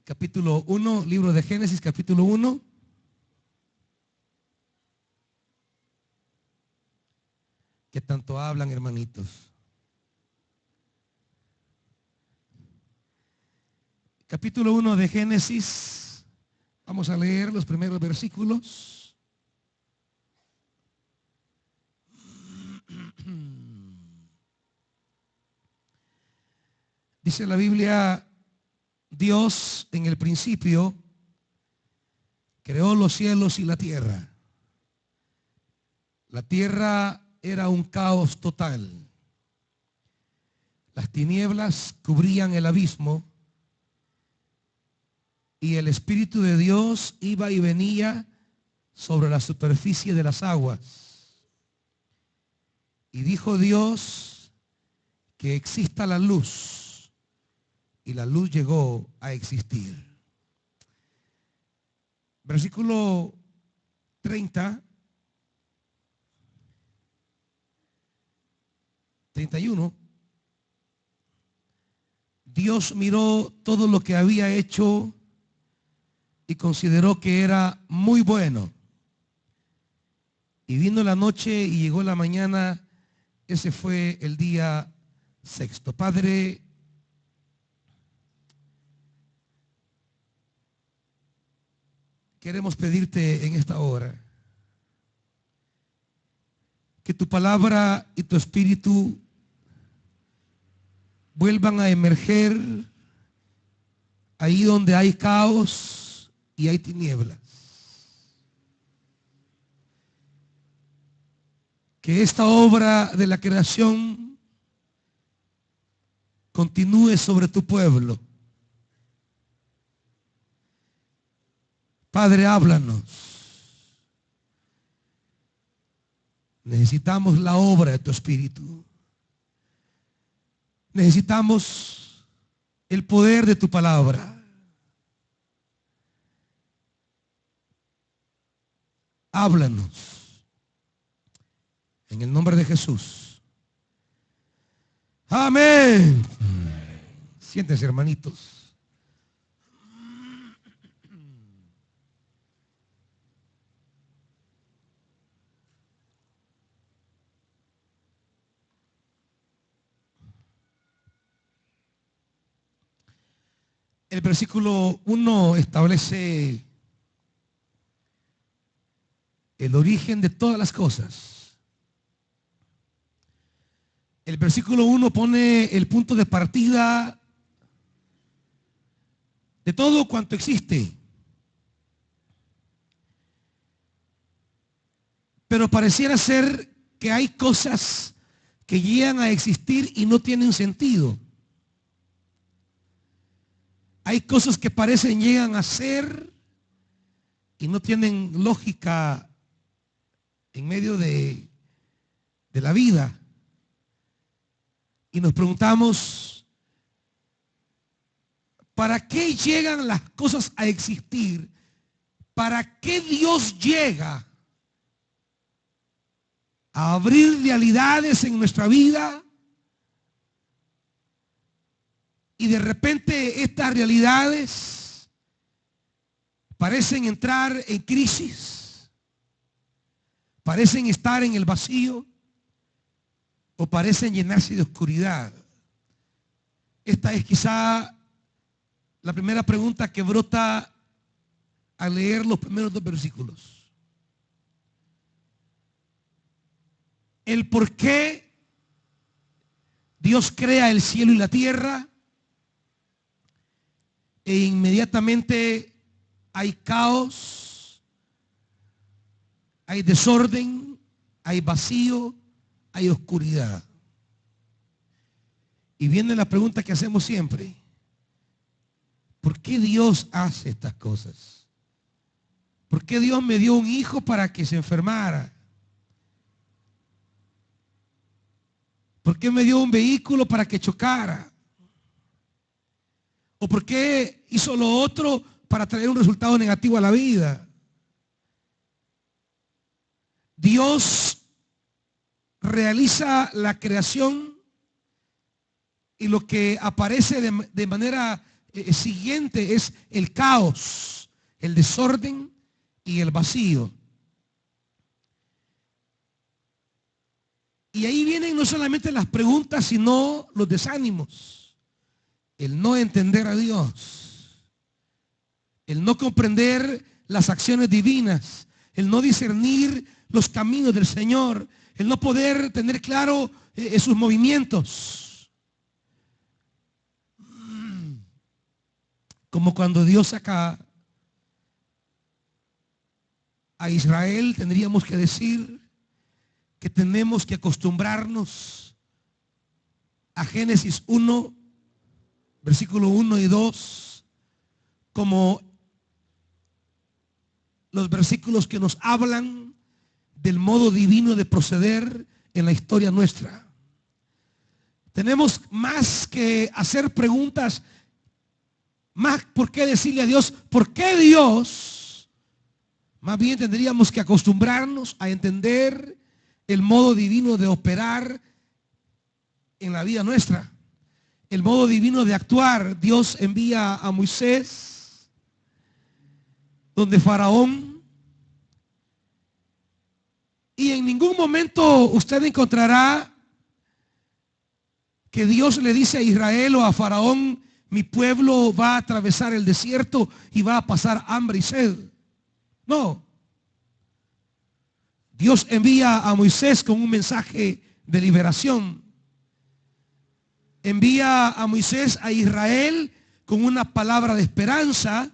capítulo 1, libro de Génesis, capítulo 1. ¿Qué tanto hablan, hermanitos? Capítulo 1 de Génesis. Vamos a leer los primeros versículos. Dice la Biblia: Dios en el principio creó los cielos y la tierra. La tierra era un caos total. Las tinieblas cubrían el abismo y el Espíritu de Dios iba y venía sobre la superficie de las aguas. Y dijo Dios: que exista la luz. Y la luz llegó a existir. Versículo 30, 31. Dios miró todo lo que había hecho y consideró que era muy bueno. Y vino la noche y llegó la mañana. Ese fue el día sexto. Padre, queremos pedirte en esta hora que tu palabra y tu espíritu vuelvan a emerger ahí donde hay caos y hay tinieblas. Que esta obra de la creación continúe sobre tu pueblo. Padre, háblanos. Necesitamos la obra de tu espíritu. Necesitamos el poder de tu palabra. Háblanos. En el nombre de Jesús. Amén. Siéntense, hermanitos. El versículo 1 establece el origen de todas las cosas. El versículo 1 pone el punto de partida de todo cuanto existe. Pero pareciera ser que hay cosas que llegan a existir y no tienen sentido. Hay cosas que parecen llegan a ser y no tienen lógica en medio de la vida. Y nos preguntamos, ¿para qué llegan las cosas a existir? ¿Para qué Dios llega a abrir realidades en nuestra vida? Y de repente estas realidades parecen entrar en crisis, parecen estar en el vacío o parecen llenarse de oscuridad. Esta es quizá la primera pregunta que brota al leer los primeros dos versículos. El por qué Dios crea el cielo y la tierra e inmediatamente hay caos, hay desorden, hay vacío, hay oscuridad. Y viene la pregunta que hacemos siempre: ¿por qué Dios hace estas cosas? ¿Por qué Dios me dio un hijo para que se enfermara? ¿Por qué me dio un vehículo para que chocara? ¿O por qué hizo lo otro para traer un resultado negativo a la vida? Dios realiza la creación y lo que aparece de manera siguiente es el caos, el desorden y el vacío. Y ahí vienen no solamente las preguntas, sino los desánimos. El no entender a Dios, el no comprender las acciones divinas, el no discernir los caminos del Señor, el no poder tener claro sus movimientos. Como cuando Dios saca a Israel, tendríamos que decir que tenemos que acostumbrarnos a Génesis 1, versículo 1 y 2, como los versículos que nos hablan del modo divino de proceder en la historia nuestra. Tenemos más que hacer preguntas, más por qué decirle a Dios, ¿por qué Dios? Más bien tendríamos que acostumbrarnos a entender el modo divino de operar en la vida nuestra, el modo divino de actuar. Dios envía a Moisés donde Faraón, y en ningún momento usted encontrará que Dios le dice a Israel o a Faraón, mi pueblo va a atravesar el desierto y va a pasar hambre y sed. No. Dios envía a Moisés con un mensaje de liberación. Envía a Moisés a Israel con una palabra de esperanza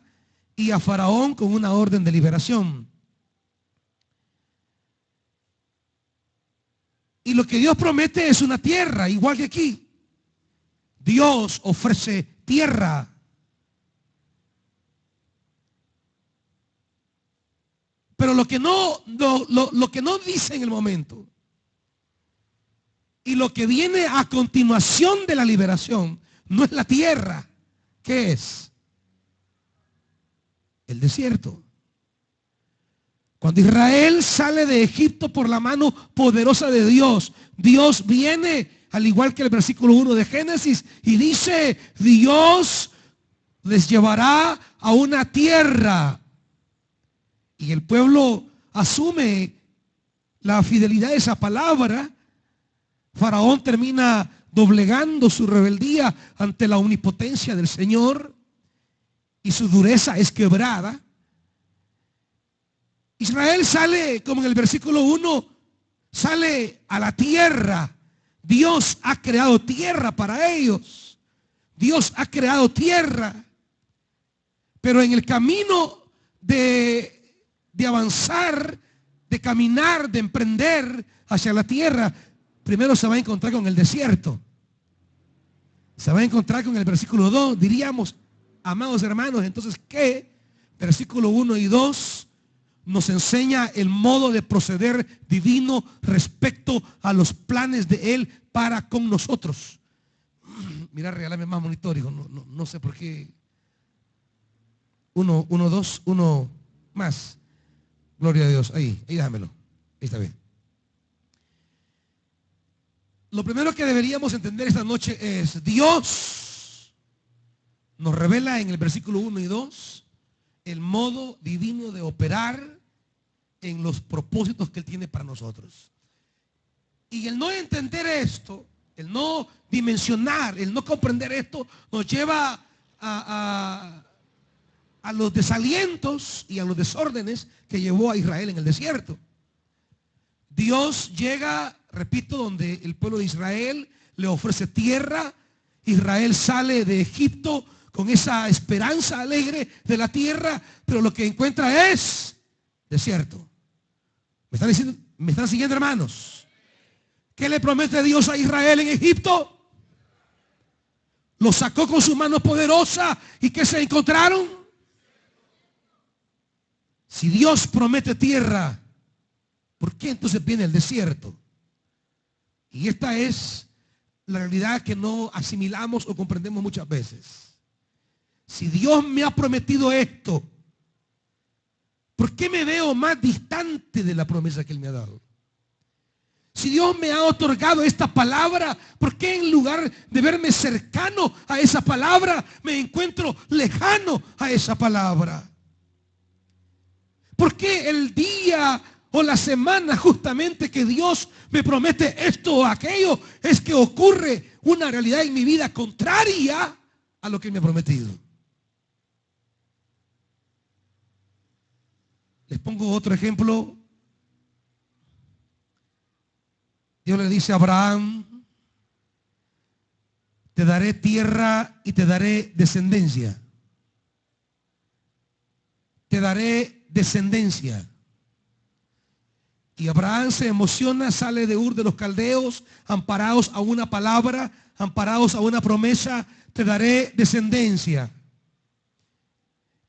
y a Faraón con una orden de liberación. Y lo que Dios promete es una tierra, igual que aquí. Dios ofrece tierra. Pero lo que no dice en el momento y lo que viene a continuación de la liberación no es la tierra. ¿Qué es? El desierto. Cuando Israel sale de Egipto por la mano poderosa de Dios, Dios viene, al igual que el versículo 1 de Génesis, y dice, Dios les llevará a una tierra. Y el pueblo asume la fidelidad de esa palabra. Faraón termina doblegando su rebeldía ante la omnipotencia del Señor y su dureza es quebrada. Israel sale, como en el versículo 1, sale a la tierra. Dios ha creado tierra para ellos. Dios ha creado tierra. Pero en el camino de avanzar, de caminar, de emprender hacia la tierra, primero se va a encontrar con el desierto. Se va a encontrar con el versículo 2. Diríamos, amados hermanos, entonces, ¿qué? Versículo 1 y 2 nos enseña el modo de proceder divino respecto a los planes de Él para con nosotros. Mira, regálame más monitorio. No sé por qué. Uno, dos, uno más. Gloria a Dios. Ahí dámelo. Ahí está bien. Lo primero que deberíamos entender esta noche es Dios nos revela en el versículo 1 y 2 el modo divino de operar en los propósitos que Él tiene para nosotros. Y el no entender esto, el no dimensionar, el no comprender esto, nos lleva a los desalientos y a los desórdenes que llevó a Israel en el desierto. Dios llega, repito, donde el pueblo de Israel le ofrece tierra. Israel sale de Egipto con esa esperanza alegre de la tierra, pero lo que encuentra es desierto. ¿Me están siguiendo, hermanos? ¿Qué le promete Dios a Israel en Egipto? Lo sacó con su mano poderosa y ¿qué se encontraron? Si Dios promete tierra, ¿por qué entonces viene el desierto? Y esta es la realidad que no asimilamos o comprendemos muchas veces. Si Dios me ha prometido esto, ¿por qué me veo más distante de la promesa que Él me ha dado? Si Dios me ha otorgado esta palabra, ¿por qué en lugar de verme cercano a esa palabra, me encuentro lejano a esa palabra? ¿Por qué el día o la semana justamente que Dios me promete esto o aquello es que ocurre una realidad en mi vida contraria a lo que me ha prometido? Les pongo otro ejemplo. Dios le dice a Abraham: te daré tierra y te daré descendencia. Te daré descendencia. Y Abraham se emociona, sale de Ur de los Caldeos, amparados a una palabra, amparados a una promesa: te daré descendencia.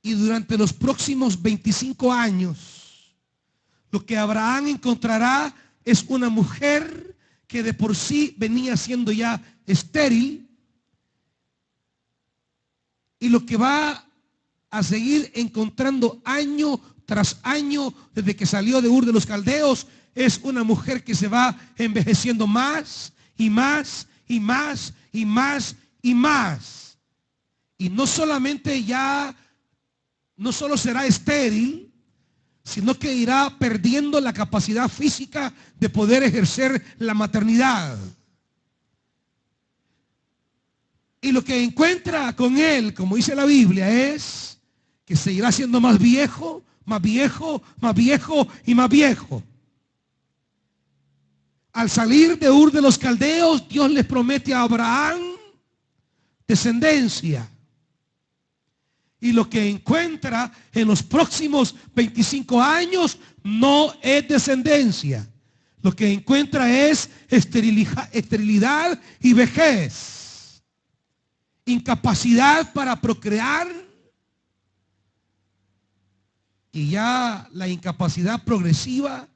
Y durante los próximos 25 años, lo que Abraham encontrará es una mujer que de por sí venía siendo ya estéril, y lo que va a seguir encontrando año tras año desde que salió de Ur de los Caldeos es una mujer que se va envejeciendo más y más y más y más y más. Y no solamente ya, no solo será estéril, sino que irá perdiendo la capacidad física de poder ejercer la maternidad. Y lo que encuentra con él, como dice la Biblia, es que se irá siendo más viejo, más viejo, más viejo y más viejo. Al salir de Ur de los Caldeos, Dios les promete a Abraham descendencia. Y lo que encuentra en los próximos 25 años no es descendencia. Lo que encuentra es esterilidad y vejez. Incapacidad para procrear. Y ya la incapacidad progresiva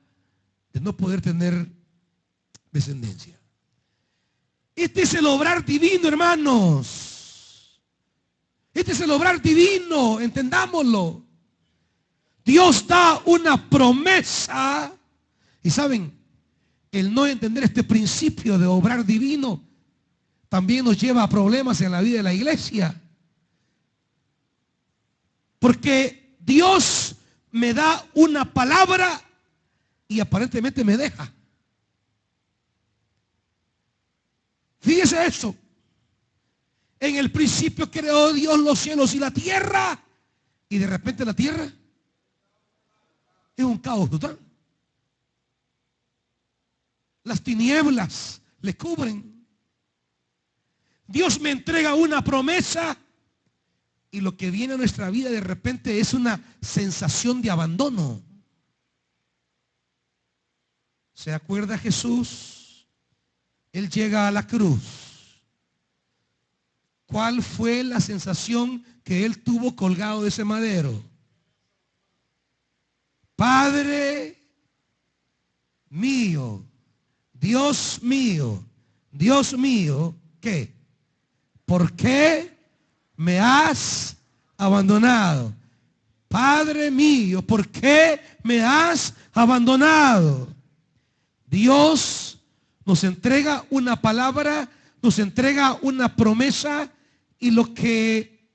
de no poder tener descendencia. Este es el obrar divino, hermanos. Este es el obrar divino, entendámoslo. Dios da una promesa. Y saben, el no entender este principio de obrar divino también nos lleva a problemas en la vida de la iglesia. Porque Dios me da una palabra y aparentemente me deja. Fíjese eso. En el principio creó Dios los cielos y la tierra, y de repente la tierra es un caos total. Las tinieblas le cubren. Dios me entrega una promesa y lo que viene a nuestra vida de repente es una sensación de abandono. ¿Se acuerda Jesús? Él llega a la cruz. ¿Cuál fue la sensación que él tuvo colgado de ese madero? Padre mío, Dios mío, ¿qué? ¿Por qué me has abandonado? Padre mío, ¿por qué me has abandonado? Dios nos entrega una palabra, nos entrega una promesa, y lo que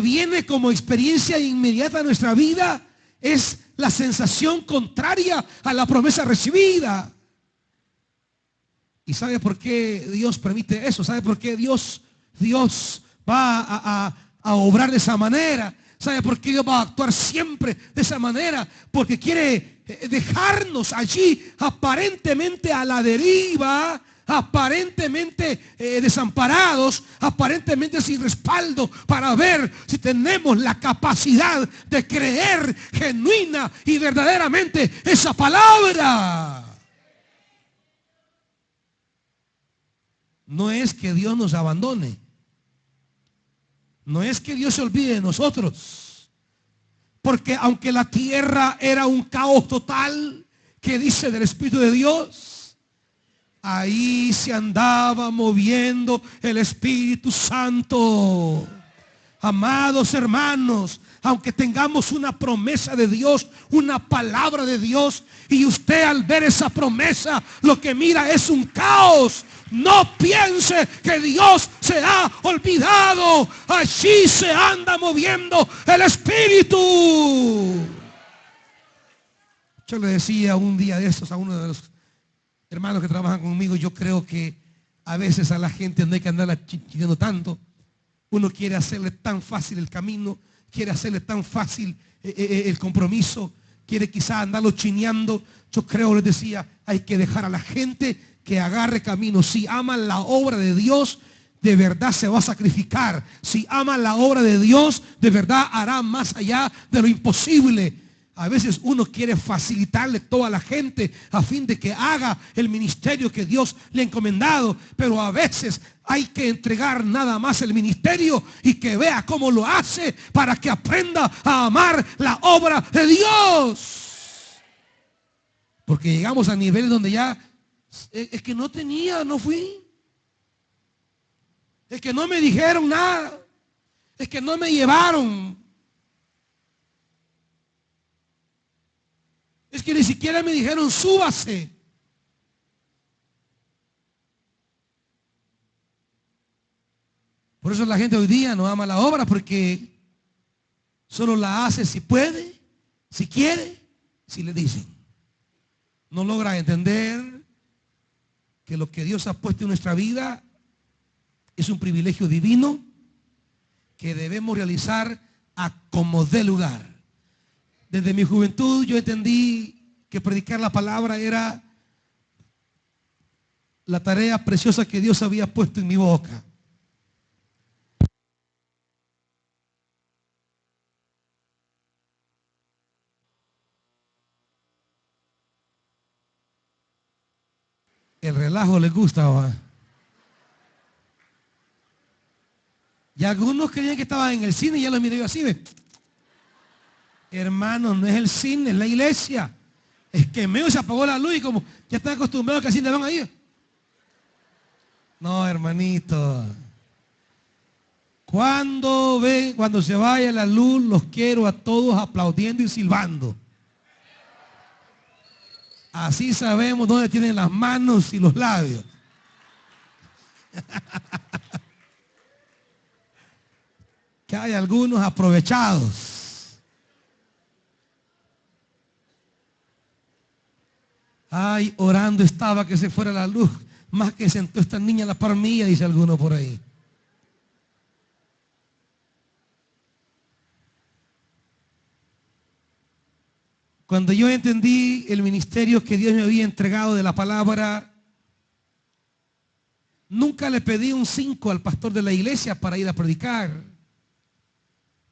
viene como experiencia inmediata a nuestra vida es la sensación contraria a la promesa recibida. ¿Y sabe por qué Dios permite eso? ¿Sabe por qué Dios va a obrar de esa manera? ¿Sabe por qué Dios va a actuar siempre de esa manera? Porque quiere dejarnos allí aparentemente a la deriva, aparentemente desamparados, aparentemente sin respaldo, para ver si tenemos la capacidad de creer genuina y verdaderamente esa palabra. No es que Dios nos abandone, no es que Dios se olvide de nosotros, porque aunque la tierra era un caos total, que dice del Espíritu de Dios, ahí se andaba moviendo el Espíritu Santo. Amados hermanos, aunque tengamos una promesa de Dios, una palabra de Dios, y usted al ver esa promesa lo que mira es un caos, no piense que Dios se ha olvidado. Allí se anda moviendo el Espíritu. Yo le decía un día de estos a uno de los hermanos que trabajan conmigo, yo creo que a veces a la gente no hay que andarla chiquillando tanto. Uno quiere hacerle tan fácil el camino, quiere hacerle tan fácil el compromiso, quiere quizá andarlo chineando. Yo creo, les decía, hay que dejar a la gente que agarre camino. Si aman la obra de Dios, de verdad se va a sacrificar. Si aman la obra de Dios, de verdad hará más allá de lo imposible. A veces uno quiere facilitarle todo a la gente a fin de que haga el ministerio que Dios le ha encomendado. Pero a veces hay que entregar nada más el ministerio y que vea cómo lo hace para que aprenda a amar la obra de Dios. Porque llegamos a niveles donde ya es que no tenía, no fui. Es que no me dijeron nada. Es que no me llevaron. Es que ni siquiera me dijeron súbase. Por eso la gente hoy día no ama la obra, porque solo la hace si puede, si quiere, si le dicen. No logra entender que lo que Dios ha puesto en nuestra vida es un privilegio divino que debemos realizar a como dé lugar. Desde mi juventud yo entendí que predicar la palabra era la tarea preciosa que Dios había puesto en mi boca. El relajo les gusta, ¿va? Y algunos creían que estaban en el cine y ya los miré yo así, ¿ve? Hermanos, no es el cine, es la iglesia. Es que medio se apagó la luz y como ya están acostumbrados que así le van a ir. No, hermanito. Cuando se vaya la luz, los quiero a todos aplaudiendo y silbando. Así sabemos dónde tienen las manos y los labios. Que hay algunos aprovechados. Ay, orando estaba que se fuera la luz. Más que sentó esta niña en la par mía, dice alguno por ahí. Cuando yo entendí el ministerio que Dios me había entregado de la palabra, nunca le pedí un 5 al pastor de la iglesia para ir a predicar.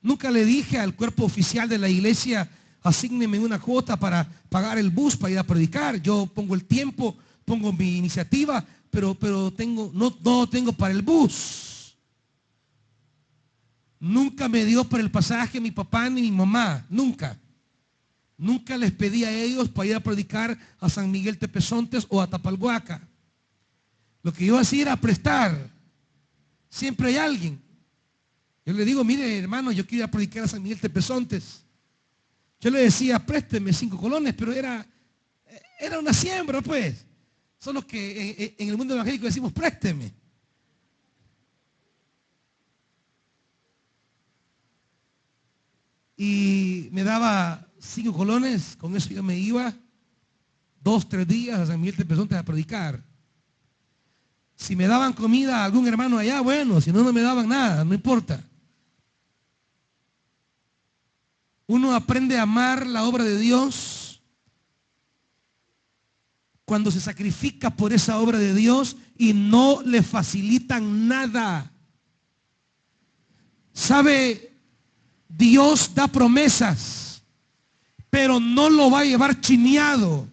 Nunca le dije al cuerpo oficial de la iglesia, asígneme una cuota para pagar el bus para ir a predicar. Yo pongo el tiempo, pongo mi iniciativa, pero no tengo para el bus. Nunca me dio para el pasaje mi papá ni mi mamá, nunca. Nunca les pedí a ellos para ir a predicar a San Miguel Tepezontes o a Tapalhuaca. Lo que yo hacía era prestar. Siempre hay alguien. Yo le digo, mire hermano, yo quiero ir a predicar a San Miguel Tepezontes. Yo le decía, présteme 5 colones, pero era una siembra, pues. Solo que en el mundo evangélico decimos, présteme. Y me daba 5 colones, con eso yo me iba 2, 3 días a San Miguel Tepezontes a predicar. Si me daban comida a algún hermano allá, bueno, si no, no me daban nada, no importa. Uno aprende a amar la obra de Dios cuando se sacrifica por esa obra de Dios y no le facilitan nada. ¿Sabe? Dios da promesas, pero no lo va a llevar chineado.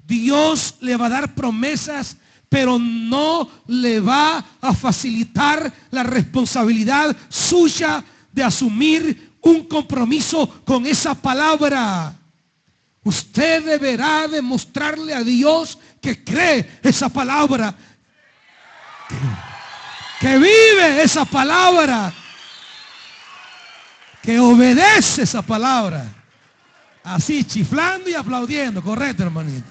Dios le va a dar promesas, pero no le va a facilitar la responsabilidad suya de asumir un compromiso con esa palabra. Usted deberá demostrarle a Dios que cree esa palabra, que vive esa palabra, que obedece esa palabra. Así, chiflando y aplaudiendo. Correcto, hermanito.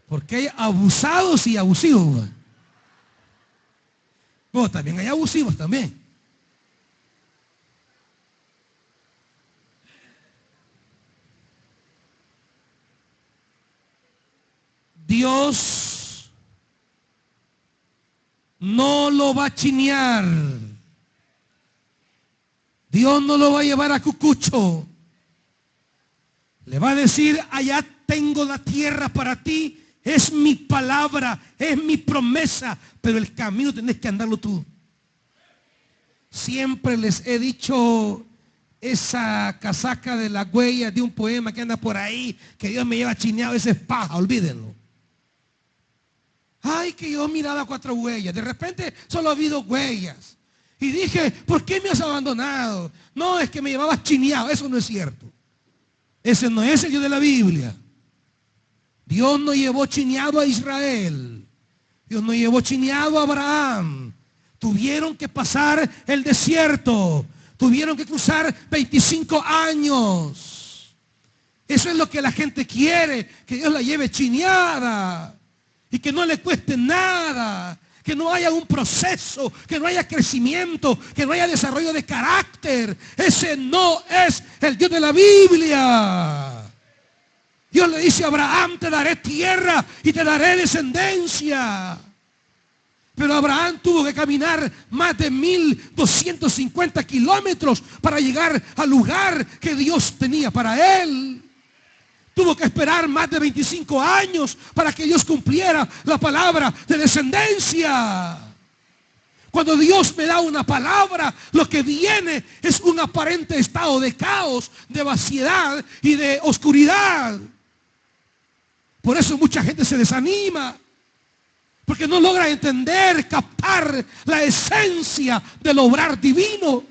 Porque hay abusados y abusivos. Bueno, también hay abusivos también. Dios no lo va a chinear. Dios no lo va a llevar a cucucho. Le va a decir, allá tengo la tierra para ti. Es mi palabra, es mi promesa. Pero el camino tenés que andarlo tú. Siempre les he dicho esa casaca de la huella de un poema que anda por ahí, que Dios me lleva chineado, ese es paja, olvídenlo. Ay, que yo miraba 4 huellas. De repente solo ha habido huellas. Y dije, ¿por qué me has abandonado? No, es que me llevabas chineado. Eso no es cierto. Ese no es el Dios de la Biblia. Dios no llevó chineado a Israel. Dios no llevó chineado a Abraham. Tuvieron que pasar el desierto. Tuvieron que cruzar 25 años. Eso es lo que la gente quiere. Que Dios la lleve chineada. Y que no le cueste nada. Que no haya un proceso, que no haya crecimiento, que no haya desarrollo de carácter. Ese no es el Dios de la Biblia. Dios le dice a Abraham, te daré tierra y te daré descendencia. Pero Abraham tuvo que caminar más de 1250 kilómetros para llegar al lugar que Dios tenía para él. Tuvo que esperar más de 25 años para que Dios cumpliera la palabra de descendencia. Cuando Dios me da una palabra, lo que viene es un aparente estado de caos, de vaciedad y de oscuridad. Por eso mucha gente se desanima. Porque no logra entender, captar la esencia del obrar divino.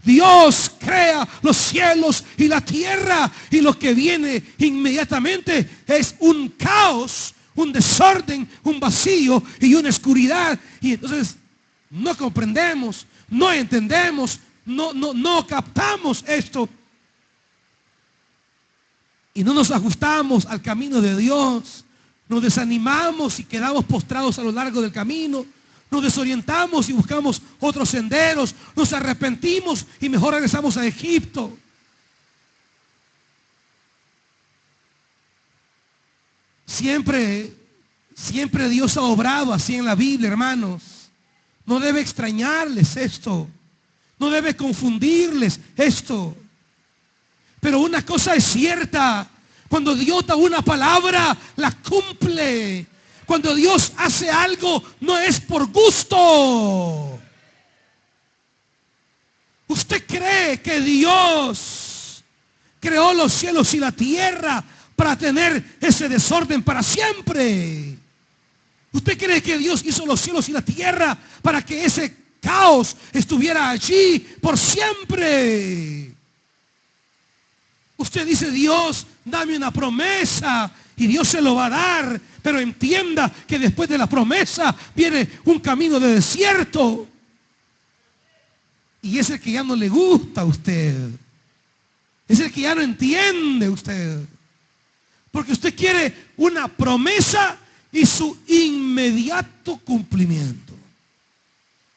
Dios crea los cielos y la tierra, y lo que viene inmediatamente es un caos, un desorden, un vacío y una oscuridad. Y entonces no comprendemos, no entendemos, no captamos esto. Y no nos ajustamos al camino de Dios. Nos desanimamos y quedamos postrados a lo largo del camino. Nos desorientamos y buscamos otros senderos. Nos arrepentimos y mejor regresamos a Egipto. Siempre Dios ha obrado así en la Biblia, hermanos. No debe extrañarles esto. No debe confundirles esto. Pero una cosa es cierta. Cuando Dios da una palabra, la cumple. Cuando Dios hace algo, no es por gusto. ¿Usted cree que Dios creó los cielos y la tierra para tener ese desorden para siempre? ¿Usted cree que Dios hizo los cielos y la tierra para que ese caos estuviera allí por siempre? Usted dice, Dios, dame una promesa, y Dios se lo va a dar, pero entienda que después de la promesa viene un camino de desierto. Y es el que ya no le gusta a usted. Es el que ya no entiende usted. Porque usted quiere una promesa y su inmediato cumplimiento.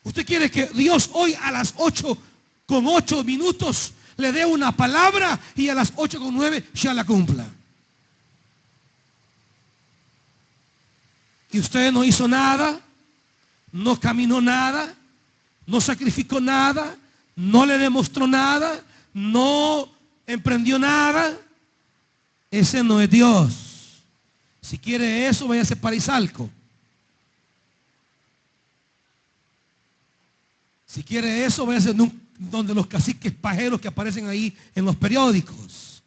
Usted quiere que Dios hoy a las 8:08 le dé una palabra y a las 8:09 ya la cumpla. Y usted no hizo nada, no caminó nada, no sacrificó nada, no le demostró nada, no emprendió nada. Ese no es Dios. Si quiere eso, váyase para Izalco. Si quiere eso, váyase donde los caciques pajeros que aparecen ahí en los periódicos.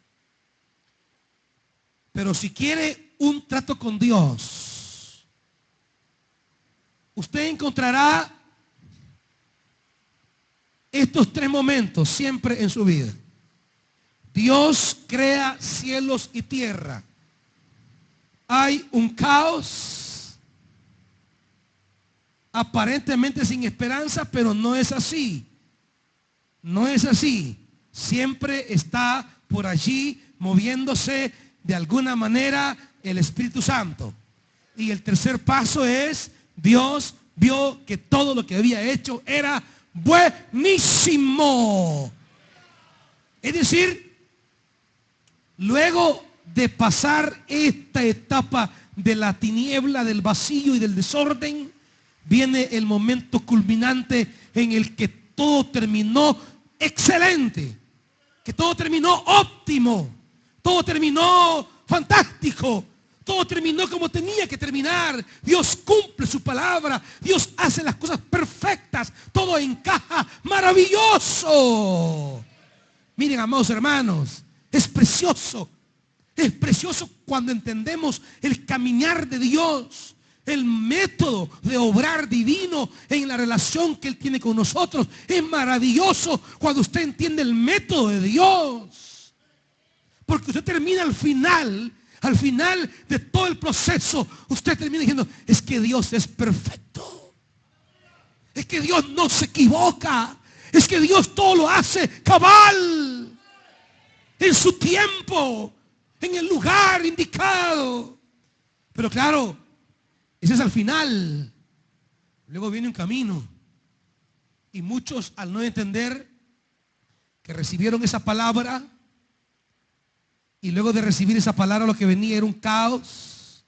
Pero si quiere un trato con Dios, usted encontrará estos 3 momentos siempre en su vida. Dios crea cielos y tierra. Hay un caos. aparentemente sin esperanza, pero no es así. No es así. Siempre está por allí moviéndose de alguna manera el Espíritu Santo. Y el tercer paso es, Dios vio que todo lo que había hecho era buenísimo. Es decir, luego de pasar esta etapa de la tiniebla, del vacío y del desorden, viene el momento culminante en el que todo terminó excelente, que todo terminó óptimo, todo terminó fantástico, todo terminó como tenía que terminar. Dios cumple su palabra, Dios hace las cosas perfectas, todo encaja maravilloso. Miren, amados hermanos, es precioso cuando entendemos el caminar de Dios, el método de obrar divino en la relación que Él tiene con nosotros. Es maravilloso cuando usted entiende el método de Dios. Porque usted termina al final de todo el proceso, usted termina diciendo, es que Dios es perfecto. Es que Dios no se equivoca. Es que Dios todo lo hace cabal, en su tiempo, en el lugar indicado. Pero claro, ese es al final. Luego viene un camino. Y muchos, al no entender que recibieron esa palabra, y luego de recibir esa palabra lo que venía era un caos.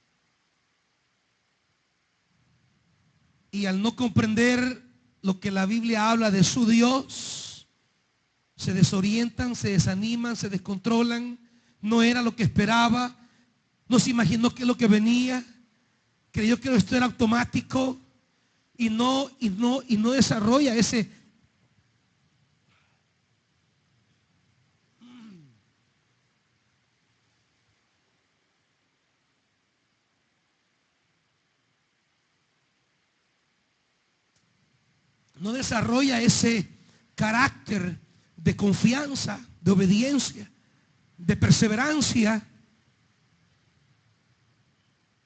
Y al no comprender lo que la Biblia habla de su Dios, se desorientan, se desaniman, se descontrolan. No era lo que esperaba. No se imaginó que es lo que venía. Creyó que esto era automático. Y no desarrolla ese... No desarrolla ese carácter de confianza, de obediencia, de perseverancia,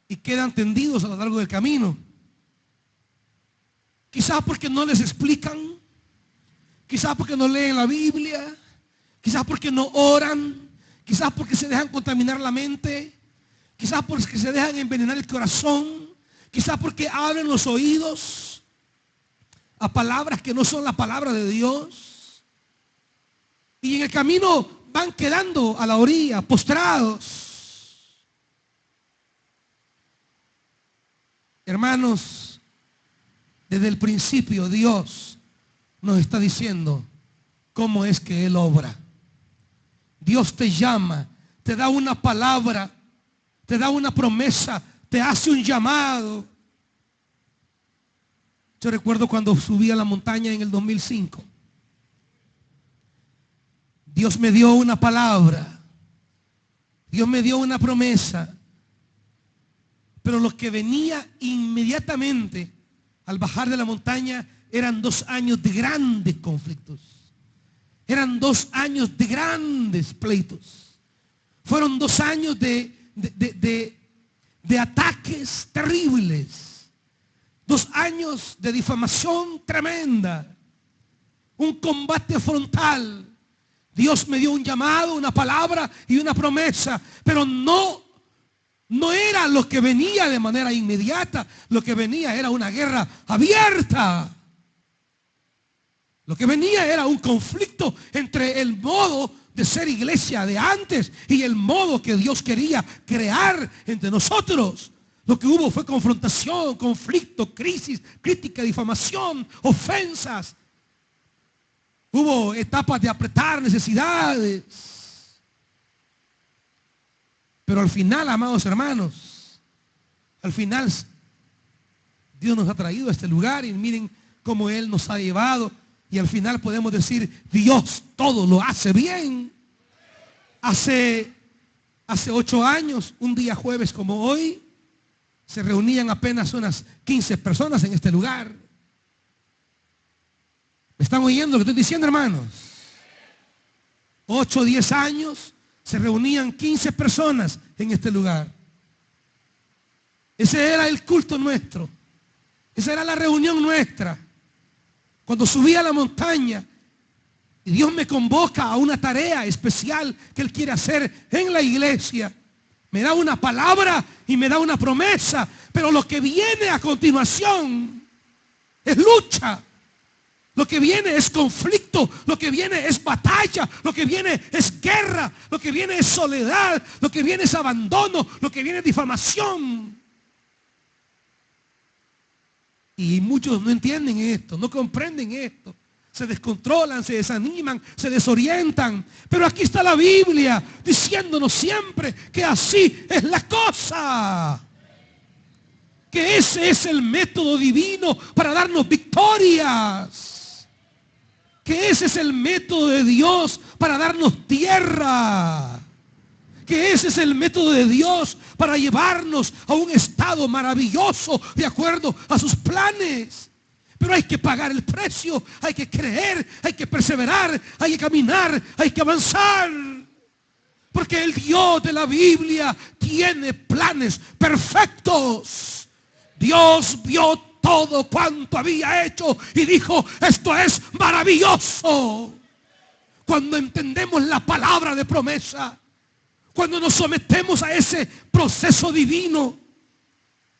y quedan tendidos a lo largo del camino. Quizás porque no les explican, quizás porque no leen la Biblia, quizás porque no oran, quizás porque se dejan contaminar la mente, quizás porque se dejan envenenar el corazón, quizás porque abren los oídos a palabras que no son la palabra de Dios. Y en el camino van quedando a la orilla, postrados. Hermanos, desde el principio Dios nos está diciendo cómo es que Él obra. Dios te llama, te da una palabra, te da una promesa, te hace un llamado. Yo recuerdo cuando subí a la montaña en el 2005. Dios me dio una palabra. Dios me dio una promesa. Pero lo que venía inmediatamente al bajar de la montaña eran 2 años de grandes conflictos. Eran 2 años de grandes pleitos. Fueron 2 años de ataques terribles. 2 años de difamación tremenda. Un combate frontal. Dios me dio un llamado, una palabra y una promesa. Pero no era lo que venía de manera inmediata. Lo que venía era una guerra abierta. Lo que venía era un conflicto entre el modo de ser iglesia de antes y el modo que Dios quería crear entre nosotros. Lo que hubo fue confrontación, conflicto, crisis, crítica, difamación, ofensas. Hubo etapas de apretar necesidades. Pero al final, amados hermanos, al final Dios nos ha traído a este lugar y miren cómo Él nos ha llevado. Y al final podemos decir, Dios todo lo hace bien. Hace 8 años, un día jueves como hoy, se reunían apenas unas 15 personas en este lugar. ¿Me están oyendo lo que estoy diciendo, hermanos? 8 o 10 años se reunían 15 personas en este lugar. Ese era el culto nuestro. Esa era la reunión nuestra. Cuando subí a la montaña y Dios me convoca a una tarea especial que Él quiere hacer en la iglesia, me da una palabra y me da una promesa, pero lo que viene a continuación es lucha. Lo que viene es conflicto, lo que viene es batalla, lo que viene es guerra, lo que viene es soledad, lo que viene es abandono, lo que viene es difamación. Y muchos no entienden esto, no comprenden esto. Se descontrolan, se desaniman, se desorientan. Pero aquí está la Biblia diciéndonos siempre que así es la cosa. Que ese es el método divino para darnos victorias. Que ese es el método de Dios para darnos tierra. Que ese es el método de Dios para llevarnos a un estado maravilloso de acuerdo a sus planes. Pero hay que pagar el precio, hay que creer, hay que perseverar, hay que caminar, hay que avanzar. Porque el Dios de la Biblia tiene planes perfectos. Dios vio todo cuanto había hecho y dijo, esto es maravilloso. Cuando entendemos la palabra de promesa, cuando nos sometemos a ese proceso divino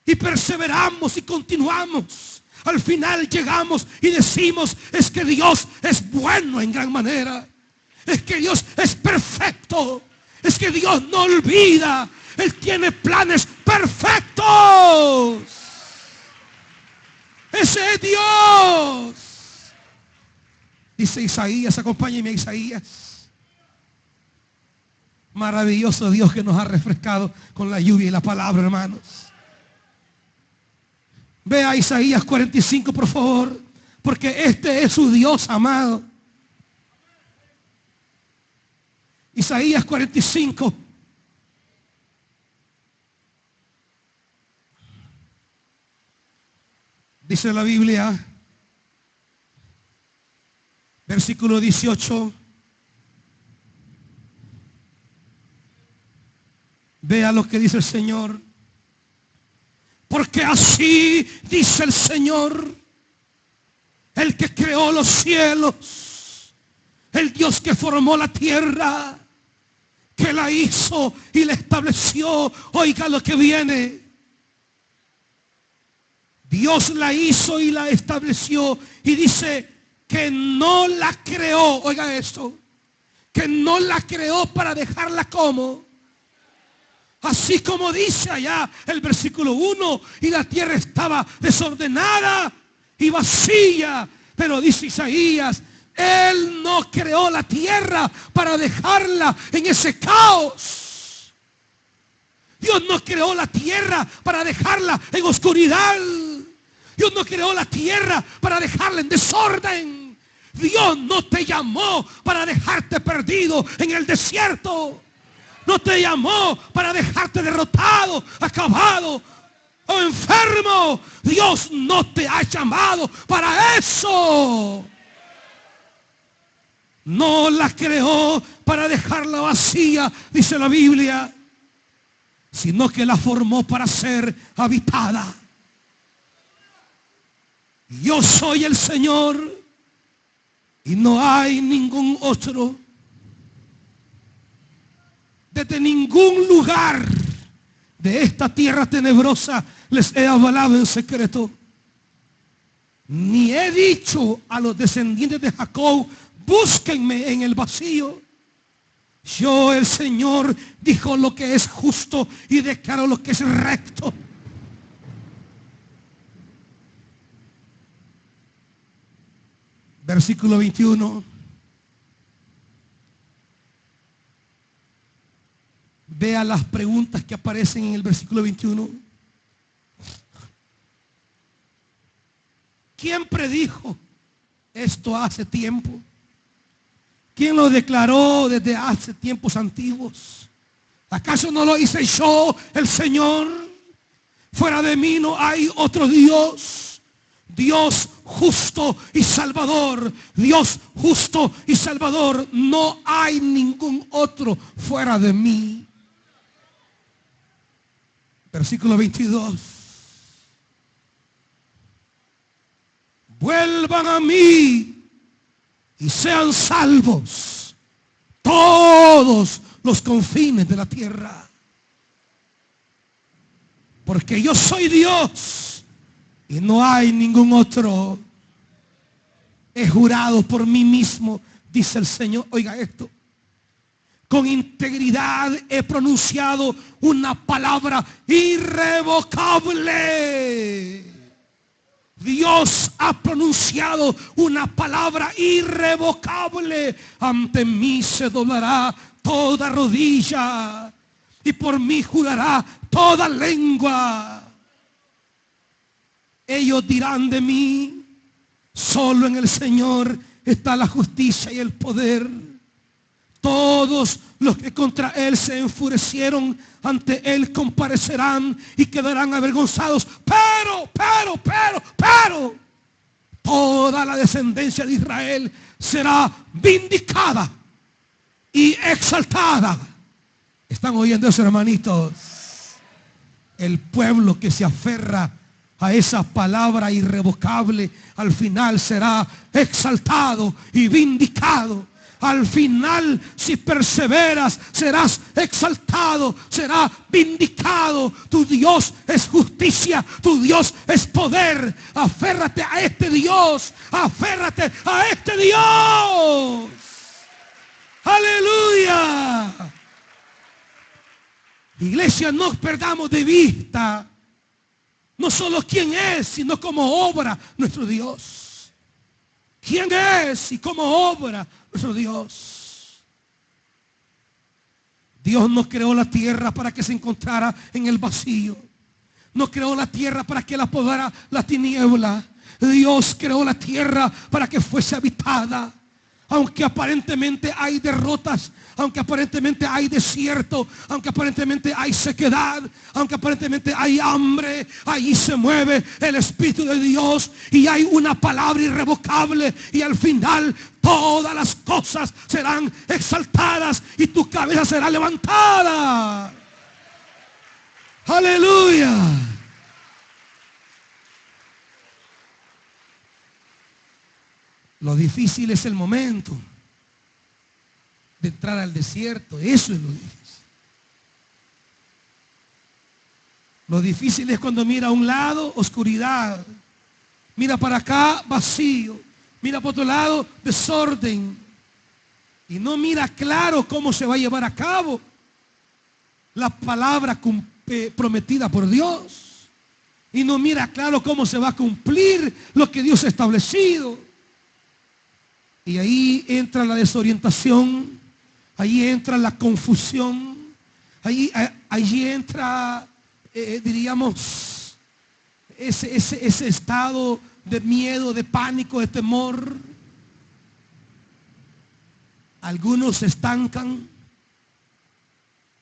y perseveramos y continuamos, al final llegamos y decimos, es que Dios es bueno en gran manera. Es que Dios es perfecto. Es que Dios no olvida. Él tiene planes perfectos. Ese es Dios. Dice Isaías, acompáñenme a Isaías. Maravilloso Dios que nos ha refrescado con la lluvia y la palabra, hermanos. Ve a Isaías 45, por favor, porque este es su Dios amado. Isaías 45. Dice la Biblia, versículo 18. Vea lo que dice el Señor. Porque así dice el Señor, el que creó los cielos, el Dios que formó la tierra, que la hizo y la estableció. Oiga lo que viene. Dios la hizo y la estableció. Y dice que no la creó. Oiga esto. Que no la creó para dejarla como. Así como dice allá el versículo 1. Y la tierra estaba desordenada y vacía. Pero dice Isaías, Él no creó la tierra para dejarla en ese caos. Dios no creó la tierra para dejarla en oscuridad. Dios no creó la tierra para dejarla en desorden. Dios no te llamó para dejarte perdido en el desierto. No te llamó para dejarte derrotado, acabado o enfermo. Dios no te ha llamado para eso. No la creó para dejarla vacía, dice la Biblia, sino que la formó para ser habitada. Yo soy el Señor y no hay ningún otro. Desde ningún lugar de esta tierra tenebrosa les he hablado en secreto. Ni he dicho a los descendientes de Jacob, búsquenme en el vacío. Yo, el Señor, dijo lo que es justo y declaro lo que es recto. Versículo 21. Vea las preguntas que aparecen en el versículo 21. ¿Quién predijo esto hace tiempo? ¿Quién lo declaró desde hace tiempos antiguos? ¿Acaso no lo hice yo, el Señor? Fuera de mí no hay otro Dios. Dios justo y salvador. Dios justo y salvador. No hay ningún otro fuera de mí. Versículo 22. vuelvan a mí y sean salvos todos los confines de la tierra. Porque yo soy Dios y no hay ningún otro. He jurado por mí mismo, dice el Señor. Oiga esto. Con integridad he pronunciado una palabra irrevocable. Dios ha pronunciado una palabra irrevocable. Ante mí se doblará toda rodilla y por mí jurará toda lengua. Ellos dirán de mí: solo en el Señor está la justicia y el poder. Todos los que contra él se enfurecieron, ante él comparecerán y quedarán avergonzados. Pero, toda la descendencia de Israel será vindicada y exaltada. ¿Están oyendo eso, hermanitos? El pueblo que se aferra a esa palabra irrevocable, al final será exaltado y vindicado. Al final, si perseveras, serás exaltado, serás vindicado. Tu Dios es justicia, tu Dios es poder. Aférrate a este Dios, aférrate a este Dios. Aleluya. Iglesia, no perdamos de vista no solo quién es, sino cómo obra nuestro Dios. ¿Quién es y cómo obra nuestro Dios? Dios no creó la tierra para que se encontrara en el vacío. No creó la tierra para que la podara la tiniebla. Dios creó la tierra para que fuese habitada. Aunque aparentemente hay derrotas, aunque aparentemente hay desierto, aunque aparentemente hay sequedad, aunque aparentemente hay hambre, allí se mueve el Espíritu de Dios y hay una palabra irrevocable, y al final todas las cosas serán exaltadas y tu cabeza será levantada. Aleluya. Lo difícil es el momento de entrar al desierto. Eso es lo difícil. Lo difícil es cuando mira a un lado oscuridad, mira para acá vacío, mira por otro lado desorden, y no mira claro cómo se va a llevar a cabo la palabra prometida por Dios, y no mira claro cómo se va a cumplir lo que Dios ha establecido. Y ahí entra la desorientación, ahí entra la confusión, allí entra, diríamos, ese estado de miedo, de pánico, de temor. Algunos se estancan,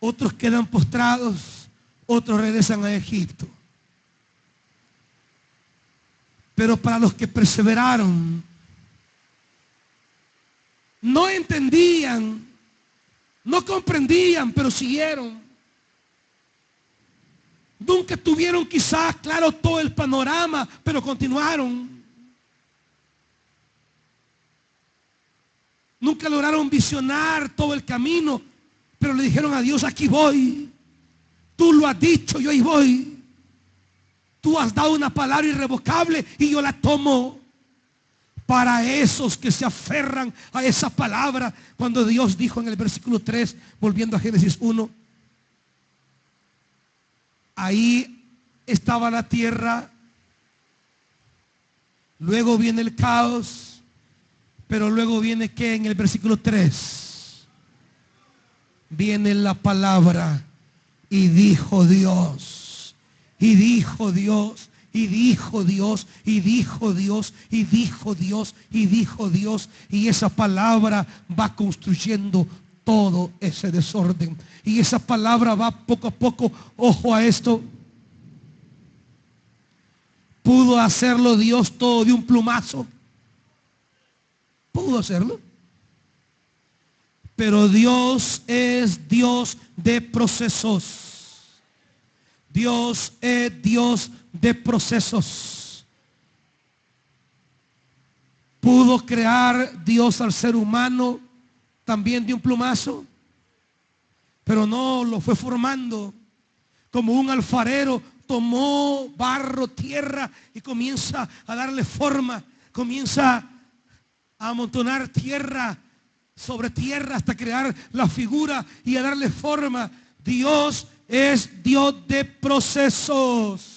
otros quedan postrados, otros regresan a Egipto. Pero para los que perseveraron, no entendían, no comprendían, pero siguieron. Nunca tuvieron quizás claro todo el panorama, pero continuaron. Nunca lograron visionar todo el camino, pero le dijeron a Dios: aquí voy. Tú lo has dicho, yo ahí voy. Tú has dado una palabra irrevocable y yo la tomo. Para esos que se aferran a esa palabra, cuando Dios dijo en el versículo 3, volviendo a Génesis 1, ahí estaba la tierra, luego viene el caos, pero luego viene que en el versículo 3 viene la palabra, y dijo Dios, y dijo Dios, y dijo Dios, y dijo Dios, y dijo Dios, y dijo Dios. Y esa palabra va construyendo todo ese desorden. Y esa palabra va poco a poco. Ojo a esto. ¿Pudo hacerlo Dios todo de un plumazo? ¿Pudo hacerlo? Pero Dios es Dios de procesos. Dios es Dios de procesos. ¿Pudo crear Dios al ser humano también de un plumazo? Pero no, lo fue formando como un alfarero. Tomó barro, tierra y comienza a darle forma. Comienza a amontonar tierra sobre tierra hasta crear la figura y a darle forma. Dios es Dios de procesos.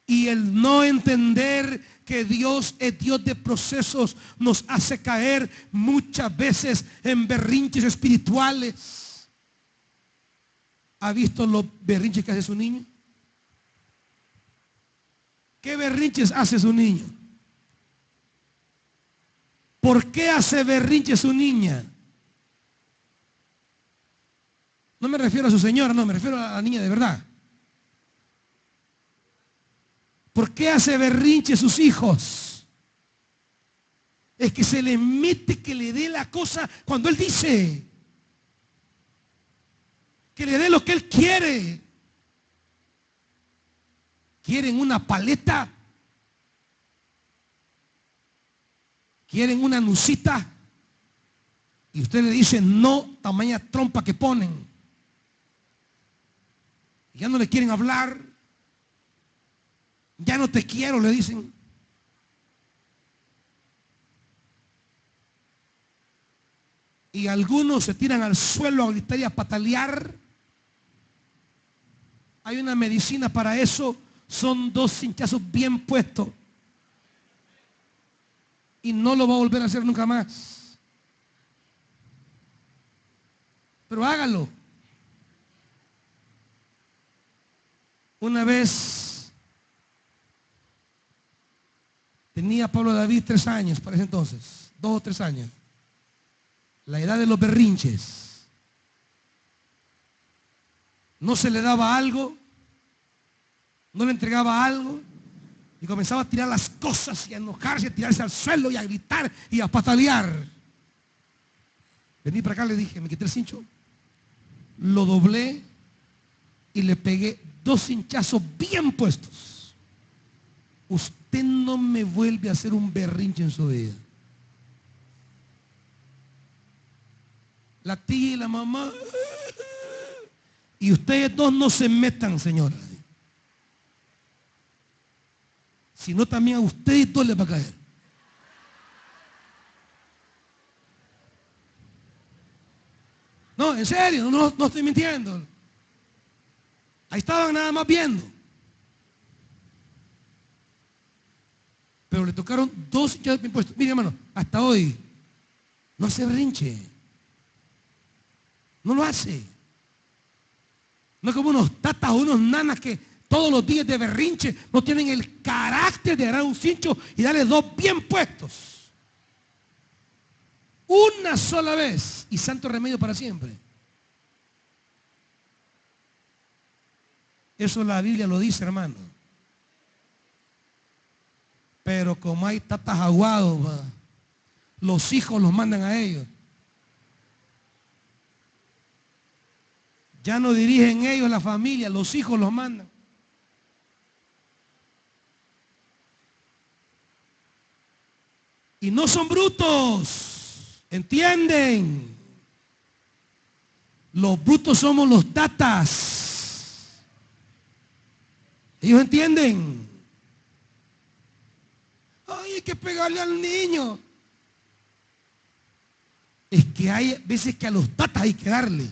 Y el no entender que Dios es Dios de procesos nos hace caer muchas veces en berrinches espirituales. ¿Ha visto los berrinches que hace su niño? ¿Qué berrinches hace su niño? ¿Por qué hace berrinche su niña? No me refiero a su señora, no, me refiero a la niña de verdad. ¿Por qué hace berrinche sus hijos? Es que se le mete que le dé la cosa cuando él dice. Que le dé lo que él quiere. ¿Quieren una paleta? ¿Quieren una nucita? Y usted le dice no, tamaña trompa que ponen. Ya no le quieren hablar. Ya no te quiero, le dicen. Y algunos se tiran al suelo a gritar y a patalear. Hay una medicina para eso. Son 2 cinchazos bien puestos. Y no lo va a volver a hacer nunca más. Pero hágalo. Una vez tenía Pablo David 3 años, para ese entonces. 2 o 3 años. La edad de los berrinches. No se le daba algo. No le entregaba algo. Y comenzaba a tirar las cosas y a enojarse, a tirarse al suelo y a gritar y a patalear. Vení para acá, le dije, me quité el cincho. Lo doblé y le pegué 2 cinchazos bien puestos. Usted no me vuelve a hacer un berrinche en su vida. La tía y la mamá. Y ustedes dos no se metan, señora. Si no, también a ustedes dos les va a caer. No, en serio, no estoy mintiendo. Ahí estaban nada más viendo. Pero le tocaron 2 hinchazos bien puestos. Mire, hermano, hasta hoy no hace berrinche. No lo hace. No es como unos tatas o unos nanas que todos los días de berrinche no tienen el carácter de agarrar un cincho y darle 2 bien puestos. Una sola vez y santo remedio para siempre. Eso la Biblia lo dice, hermano. Pero como hay tatas aguados, los hijos los mandan a ellos. Ya no dirigen ellos la familia, los hijos los mandan. Y no son brutos, ¿entienden? Los brutos somos los tatas. ¿Ellos entienden? Ay, hay que pegarle al niño. Es que hay veces que a los tatas hay que darle.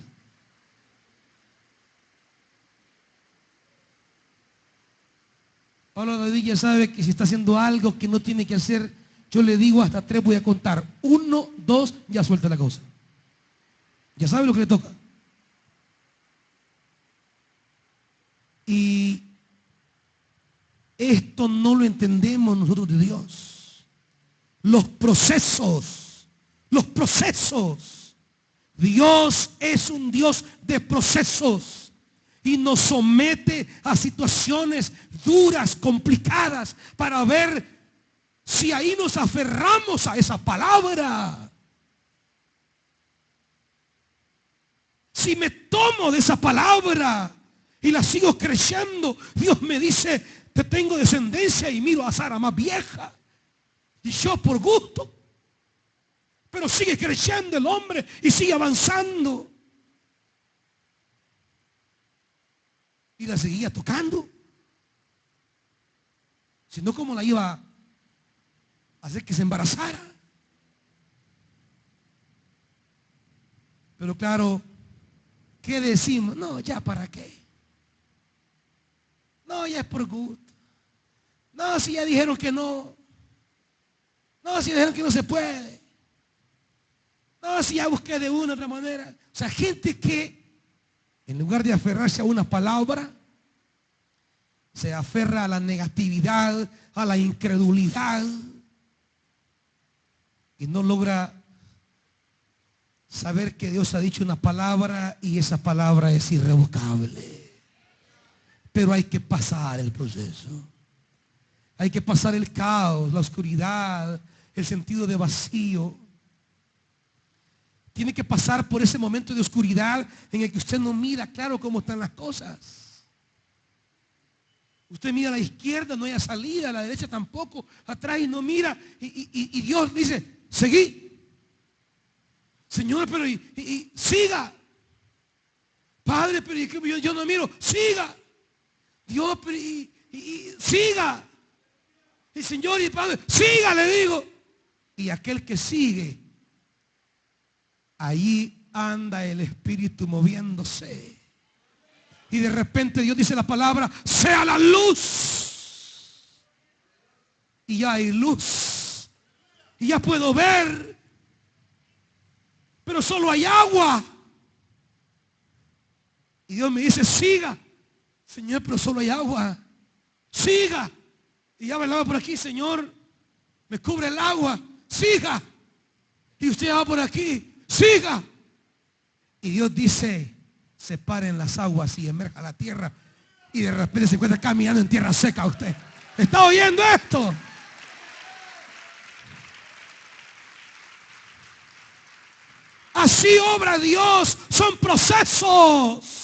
Pablo David ya sabe que si está haciendo algo que no tiene que hacer, yo le digo hasta 3 voy a contar. 1, 2, ya suelta la cosa. Ya sabe lo que le toca. Y esto no lo entendemos nosotros de Dios. Los procesos. Dios es un Dios de procesos. Y nos somete a situaciones duras, complicadas, para ver si ahí nos aferramos a esa palabra. Si me tomo de esa palabra y la sigo creyendo, Dios me dice, te tengo descendencia y miro a Sara más vieja. Y yo por gusto. Pero sigue creciendo el hombre y sigue avanzando. Y la seguía tocando. Si no, ¿cómo la iba a hacer que se embarazara? Pero claro, ¿qué decimos? No, ya para qué. No, ya es por gusto. No, si ya dijeron que no. No, si dijeron que no se puede. No, si ya busqué de una u otra manera. O sea, gente que en lugar de aferrarse a una palabra, se aferra a la negatividad, a la incredulidad y no logra saber que Dios ha dicho una palabra y esa palabra es irrevocable. Pero hay que pasar el proceso. Hay que pasar el caos, la oscuridad, el sentido de vacío. Tiene que pasar por ese momento de oscuridad en el que usted no mira claro cómo están las cosas. Usted mira a la izquierda, no hay salida, a la derecha tampoco, atrás y no mira. Y Dios dice, seguí. Señor, pero siga. Padre, pero yo no miro, siga. Dios, pero siga. Y Señor y Padre, siga, le digo. Y aquel que sigue, ahí anda el Espíritu moviéndose. Y de repente Dios dice la palabra, sea la luz. Y ya hay luz. Y ya puedo ver. Pero solo hay agua. Y Dios me dice, siga. Señor, pero solo hay agua. Siga. Y ya velaba por aquí, Señor, me cubre el agua. Siga. Y usted va por aquí. Siga. Y Dios dice, separen las aguas y emerja la tierra. Y de repente se encuentra caminando en tierra seca usted. ¿Está oyendo esto? Así obra Dios. Son procesos.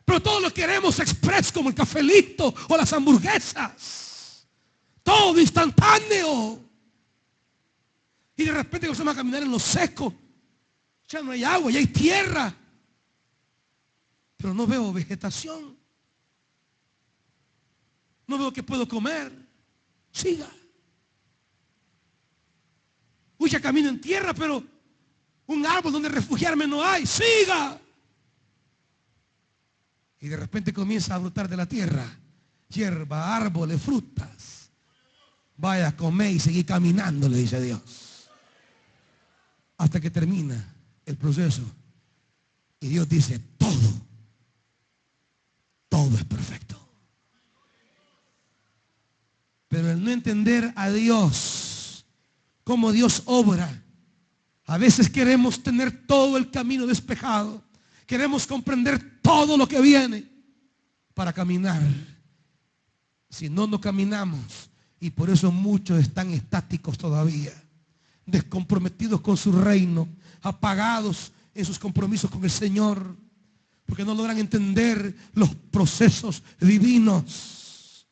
Pero todos lo queremos express como el cafelito o las hamburguesas. Todo instantáneo. Y de repente comenzamos a caminar en lo seco. Ya no hay agua, ya hay tierra. Pero no veo vegetación. No veo que puedo comer. Siga. Uy, ya camino en tierra, pero un árbol donde refugiarme no hay. Siga. Y de repente comienza a brotar de la tierra hierba, árboles, frutas. Vaya a comer y seguir caminando, le dice Dios. Hasta que termina el proceso. Y Dios dice, todo es perfecto. Pero el no entender a Dios, cómo Dios obra, a veces queremos tener todo el camino despejado. Queremos comprender todo lo que viene para caminar. Si no, no caminamos. Y por eso muchos están estáticos todavía, descomprometidos con su reino, apagados en sus compromisos con el Señor, porque no logran entender los procesos divinos.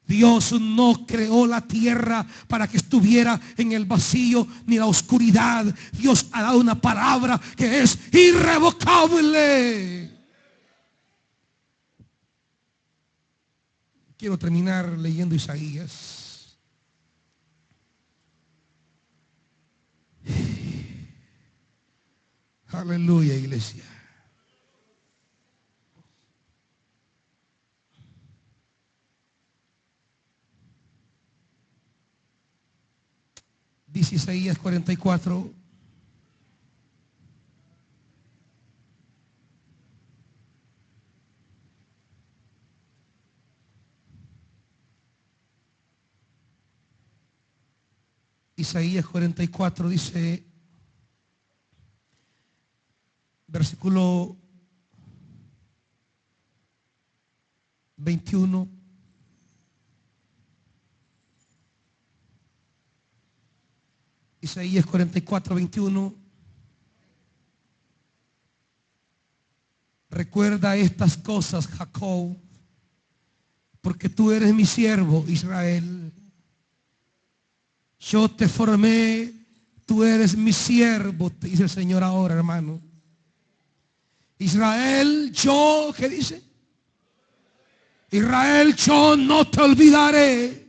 Dios no creó la tierra para que estuviera en el vacío ni la oscuridad. Dios ha dado una palabra que es irrevocable. Quiero terminar leyendo Isaías. Aleluya, iglesia. Dice Isaías 44. Isaías 44 dice, versículo 21. Isaías 44, 21. Recuerda estas cosas, Jacob, porque tú eres mi siervo, Israel. Yo te formé, tú eres mi siervo, te dice el Señor ahora, hermano. Israel, yo, ¿qué dice? Israel, yo no te olvidaré.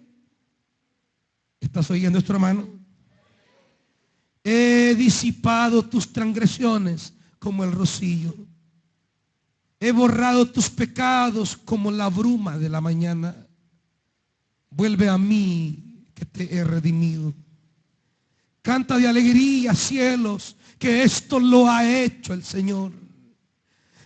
¿Estás oyendo esto, hermano? He disipado tus transgresiones como el rocío. He borrado tus pecados como la bruma de la mañana. Vuelve a mí, que te he redimido. Canta de alegría, cielos, que esto lo ha hecho el Señor.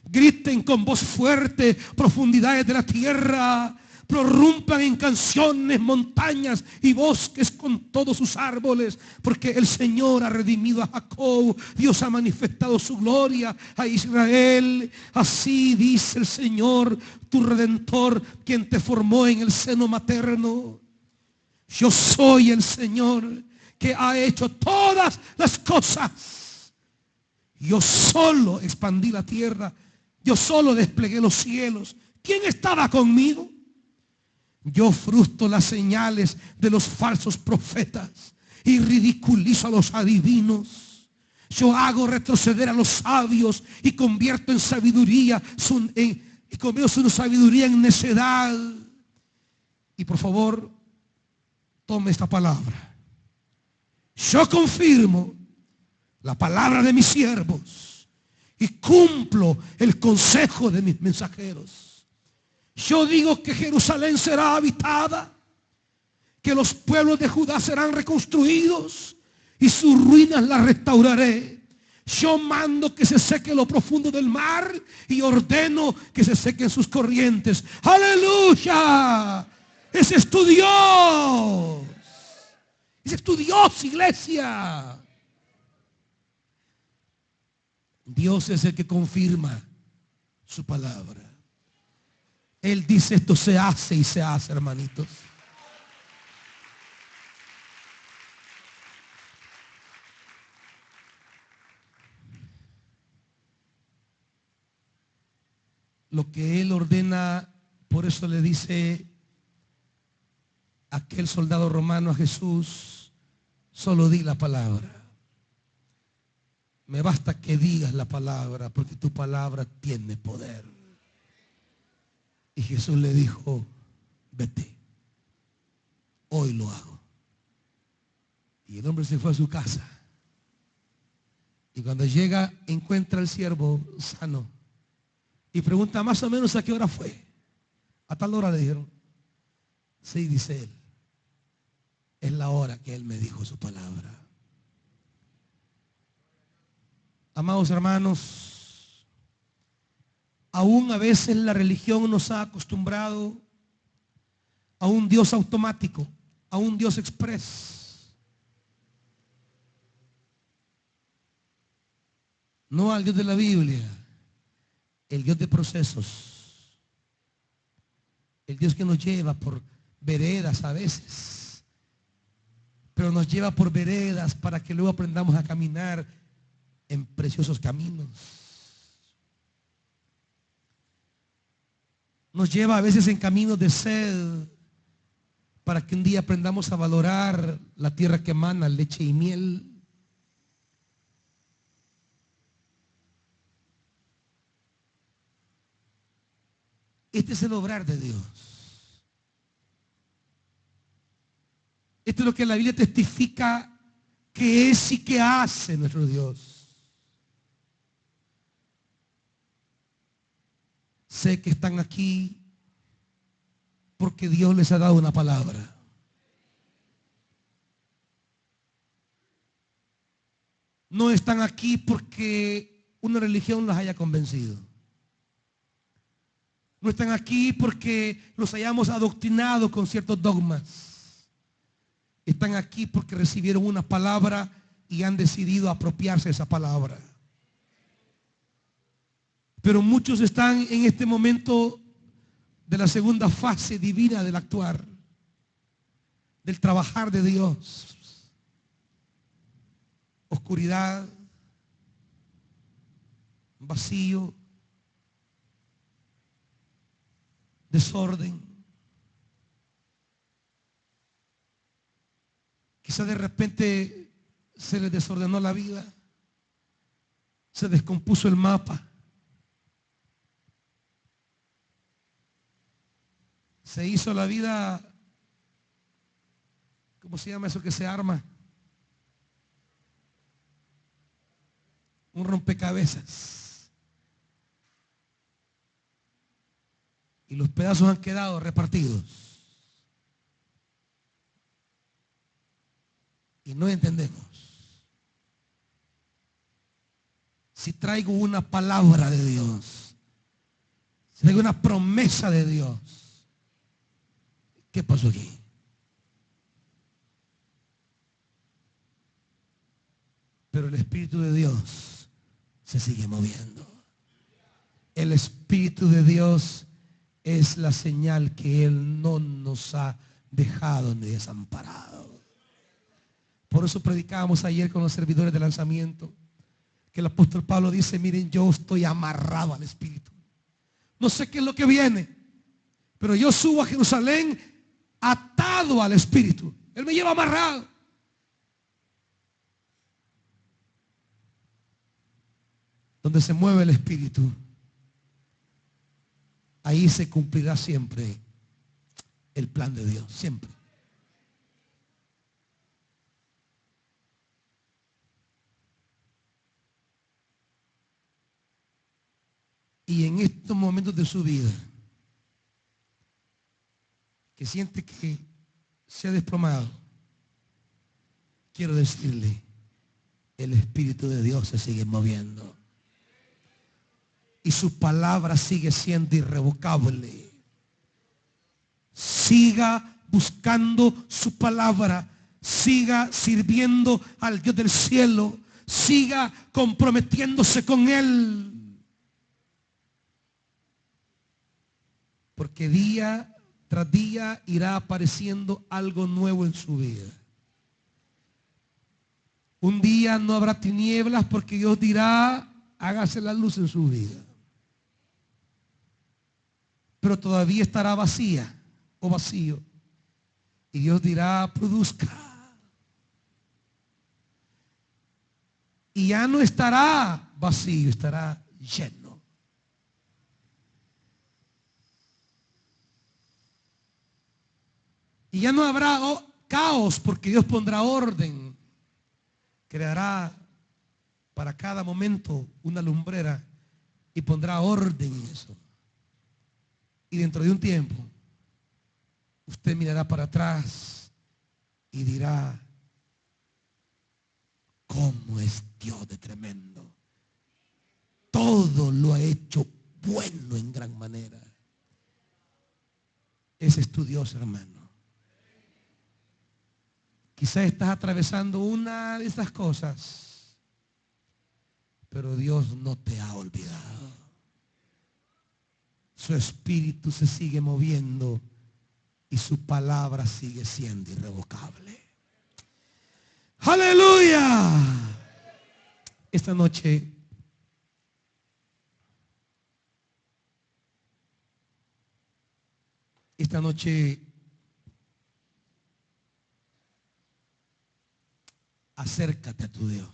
Griten con voz fuerte, profundidades de la tierra. Prorrumpan en canciones, montañas y bosques con todos sus árboles, porque el Señor ha redimido a Jacob. Dios ha manifestado su gloria a Israel. Así dice el Señor, tu Redentor, quien te formó en el seno materno. Yo soy el Señor que ha hecho todas las cosas. Yo solo expandí la tierra. Yo solo desplegué los cielos. ¿Quién estaba conmigo? Yo frustro las señales de los falsos profetas y ridiculizo a los adivinos. Yo hago retroceder a los sabios y convierto en sabiduría y convierto su sabiduría en necedad. Y por favor, tome esta palabra. Yo confirmo la palabra de mis siervos y cumplo el consejo de mis mensajeros. Yo digo que Jerusalén será habitada, que los pueblos de Judá serán reconstruidos y sus ruinas las restauraré. Yo mando que se seque lo profundo del mar y ordeno que se sequen sus corrientes. ¡Aleluya! Ese es tu Dios. Ese es tu Dios, iglesia. Dios es el que confirma su palabra. Él dice esto se hace y se hace, hermanitos. Lo que Él ordena, por eso le dice aquel soldado romano a Jesús, solo di la palabra. Me basta que digas la palabra, porque tu palabra tiene poder. Y Jesús le dijo, vete, hoy lo hago. Y el hombre se fue a su casa. Y cuando llega, encuentra al siervo sano. Y pregunta más o menos a qué hora fue. A tal hora le dijeron. Sí, dice él. Es la hora que él me dijo su palabra. Amados hermanos, aún a veces la religión nos ha acostumbrado a un Dios automático, a un Dios express. No al Dios de la Biblia, el Dios de procesos. El Dios que nos lleva por veredas a veces, pero nos lleva por veredas para que luego aprendamos a caminar en preciosos caminos. Nos lleva a veces en caminos de sed para que un día aprendamos a valorar la tierra que emana leche y miel. Este es el obrar de Dios. Esto es lo que la Biblia testifica que es y que hace nuestro Dios. Sé que están aquí porque Dios les ha dado una palabra. No están aquí porque una religión los haya convencido. No están aquí porque los hayamos adoctrinado con ciertos dogmas. Están aquí porque recibieron una palabra y han decidido apropiarse de esa palabra. Pero muchos están en este momento de la segunda fase divina del actuar, del trabajar de Dios. Oscuridad, vacío, desorden. Quizá de repente se le desordenó la vida, se descompuso el mapa, se hizo la vida, ¿cómo se llama eso que se arma? Un rompecabezas. Y los pedazos han quedado repartidos. Y no entendemos. Si traigo una palabra de Dios, si traigo una promesa de Dios, ¿qué pasó aquí? Pero el Espíritu de Dios se sigue moviendo. El Espíritu de Dios es la señal que Él no nos ha dejado ni desamparado. Por eso predicábamos ayer con los servidores de lanzamiento, que el apóstol Pablo dice, miren, yo estoy amarrado al Espíritu. No sé qué es lo que viene, pero yo subo a Jerusalén atado al Espíritu. Él me lleva amarrado. Donde se mueve el Espíritu, ahí se cumplirá siempre el plan de Dios, siempre. Y en estos momentos de su vida, que siente que se ha desplomado, quiero decirle, el Espíritu de Dios se sigue moviendo. Y su palabra sigue siendo irrevocable. Siga buscando su palabra. Siga sirviendo al Dios del cielo. Siga comprometiéndose con Él. Porque día tras día irá apareciendo algo nuevo en su vida. Un día no habrá tinieblas porque Dios dirá, hágase la luz en su vida. Pero todavía estará vacía o vacío. Y Dios dirá, produzca. Y ya no estará vacío, estará lleno. Y ya no habrá caos porque Dios pondrá orden. Creará para cada momento una lumbrera y pondrá orden en eso. Y dentro de un tiempo, usted mirará para atrás y dirá, ¿cómo es Dios de tremendo? Todo lo ha hecho bueno en gran manera. Ese es tu Dios, hermano. Quizás estás atravesando una de estas cosas, pero Dios no te ha olvidado. Su espíritu se sigue moviendo y su palabra sigue siendo irrevocable. ¡Aleluya! Esta noche acércate a tu Dios.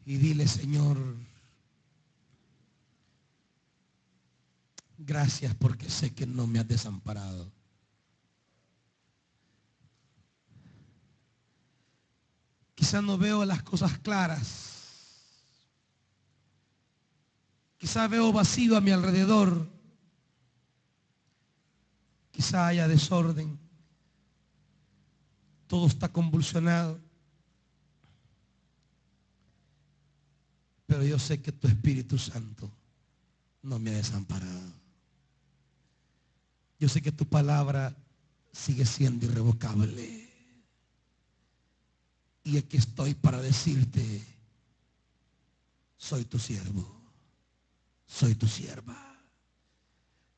Y dile, Señor, gracias porque sé que no me has desamparado. Quizás no veo las cosas claras. Quizás veo vacío a mi alrededor. Quizá haya desorden. Todo está convulsionado. Pero yo sé que tu Espíritu Santo no me ha desamparado. Yo sé que tu palabra sigue siendo irrevocable. Y aquí estoy para decirte, soy tu siervo, soy tu sierva.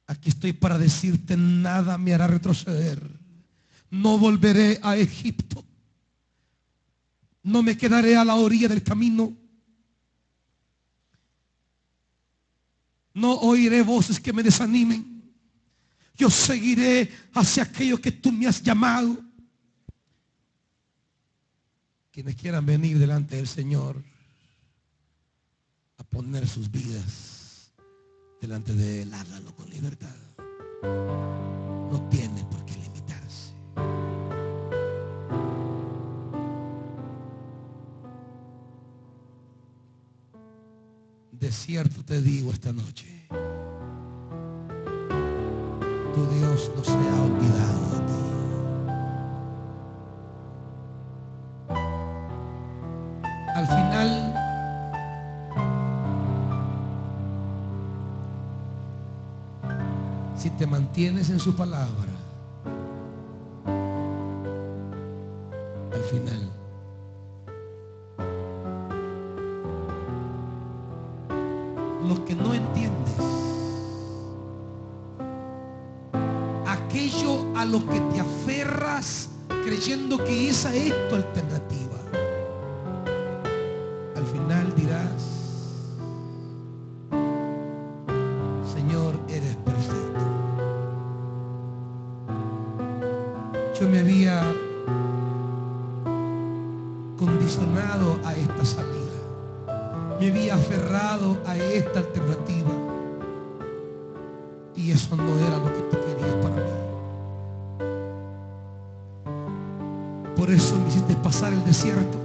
Aquí estoy para decirte, nada me hará retroceder. No volveré a Egipto. No me quedaré a la orilla del camino. No oiré voces que me desanimen. Yo seguiré hacia aquello que tú me has llamado. Quienes quieran venir delante del Señor a poner sus vidas delante de Él, hágalo con libertad. No tiene por qué limitarse. De cierto te digo esta noche, tu Dios no se ha olvidado de ti. Al final, si te mantienes en su palabra, al final, lo que no entiendes, aquello a lo que te aferras creyendo que esa es tu alternativa, al final dirás: Señor, eres perfecto. Yo me había condicionado a esta salida, me había aferrado a esta alternativa, y eso no era lo que tú querías para mí. Por eso me hiciste pasar el desierto,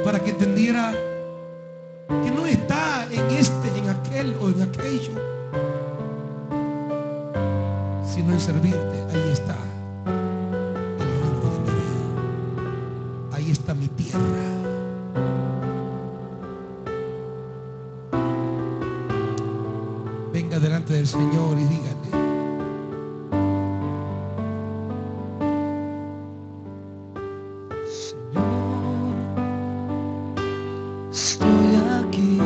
para que entendiera que no está en este, en aquel o en aquello, sino en servirte. Ahí está el rumbo de mi vida, ahí está mi tierra. Venga delante del Señor y dígale: estoy aquí,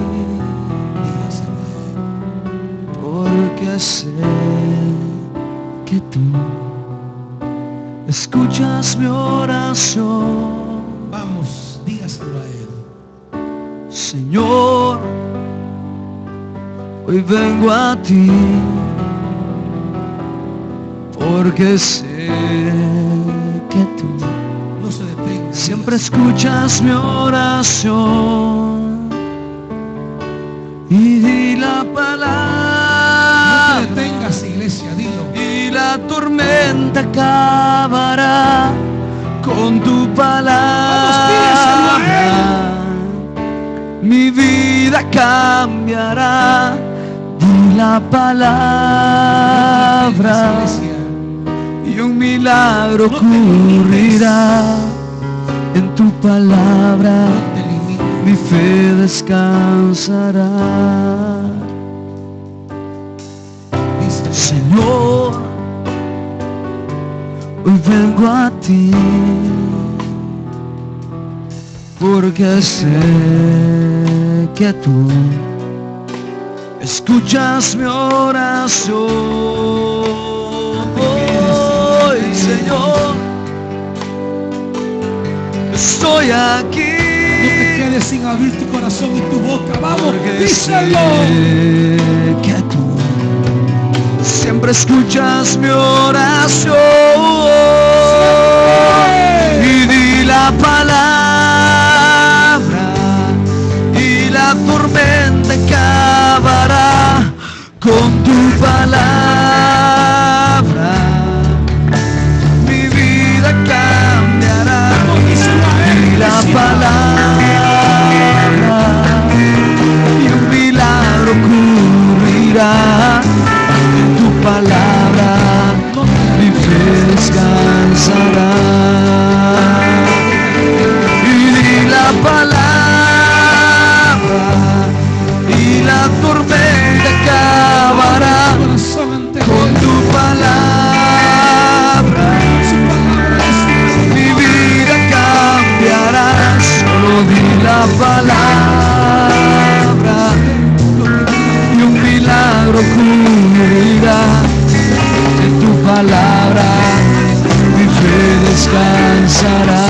porque sé que tú escuchas mi oración. Vamos, dígaselo a Él. Señor, hoy vengo a ti, porque sé que tú No se detenga. siempre escuchas mi oración y la palabra. No te detengas, iglesia, dilo. Y la tormenta acabará con tu palabra. Mi vida cambiará. Di la palabra y un milagro ocurrirá. En tu palabra mi fe descansará. Señor, hoy vengo a ti, porque sé que tú escuchas mi oración. Hoy, Señor, estoy aquí. No te quedes sin abrir tu corazón y tu boca. Vamos, díselo. Sé que tú siempre escuchas mi oración. Y di la palabra y la tormenta acabará con tu palabra. Mi vida cambiará. Y la palabra y un milagro ocurrirá. En tu palabra mi fe descansará. Y di la palabra y la tormenta acabará con tu palabra. Mi vida cambiará. Solo di la palabra y un milagro ocurrirá. En tu palabra mi fe descansará.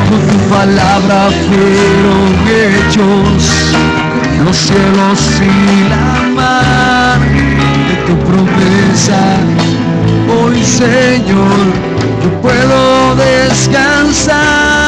Con tu palabra fueron hechos los cielos y la mar de tu promesa. Hoy, Señor, yo puedo descansar.